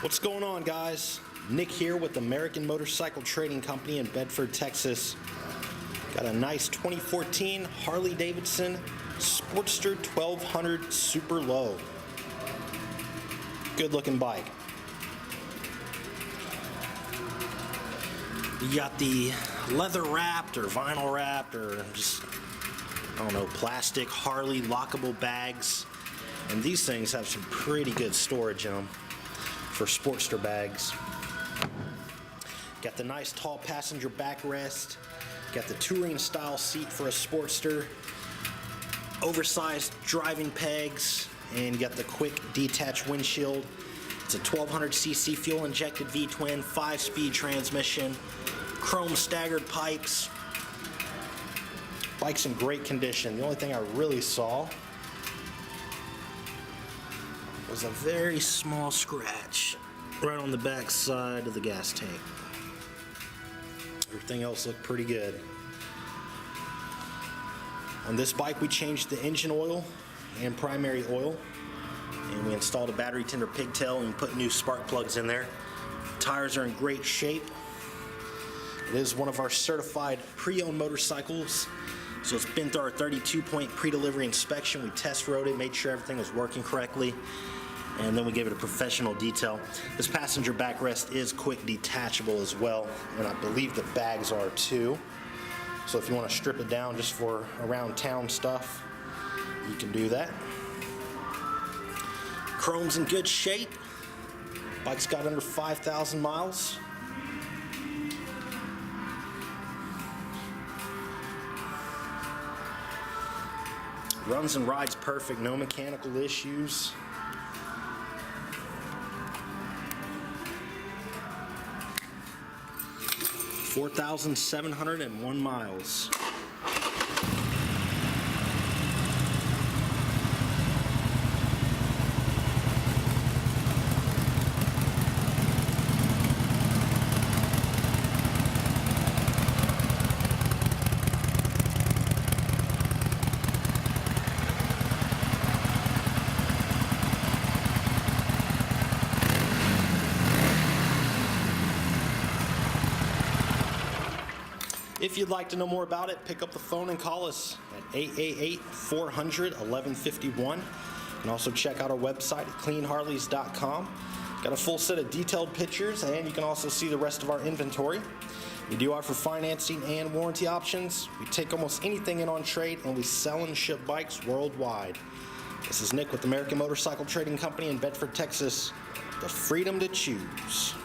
What's going on, guys? Nick here with American Motorcycle Trading Company in Bedford, Texas. Got a nice 2014 Harley Davidson Sportster 1200 Super Low. Good looking bike. You got the leather wrapped or vinyl wrapped or just, I don't know, plastic Harley lockable bags. And these things have some pretty good storage in them for Sportster bags. Got the nice tall passenger backrest. Got the touring style seat for a Sportster. Oversized driving pegs, and you got the quick detached windshield. It's a 1200cc fuel injected V-twin, 5-speed transmission, chrome staggered pipes. Bike's in great condition. The only thing I really saw was a very small scratch right on the back side of the gas tank. Everything else looked pretty good. On this bike we changed the engine oil and primary oil, and we installed a battery tender pigtail and put new spark plugs in there. Tires are in great shape. It is one of our certified pre-owned motorcycles, so it's been through our 32-point pre-delivery inspection. We test rode it, made sure everything was working correctly, and then we gave it a professional detail. This passenger backrest is quick detachable as well, and I believe the bags are too. So if you want to strip it down just for around town stuff, you can do that. Chrome's in good shape. Bike's got under 5,000 miles. Runs and rides perfect, no mechanical issues. $4,701 miles. If you'd like to know more about it, pick up the phone and call us at 888-400-1151. You can also check out our website at cleanharleys.com. Got a full set of detailed pictures, and you can also see the rest of our inventory. We do offer financing and warranty options. We take almost anything in on trade, and we sell and ship bikes worldwide. This is Nick with American Motorcycle Trading Company in Bedford, Texas. The freedom to choose.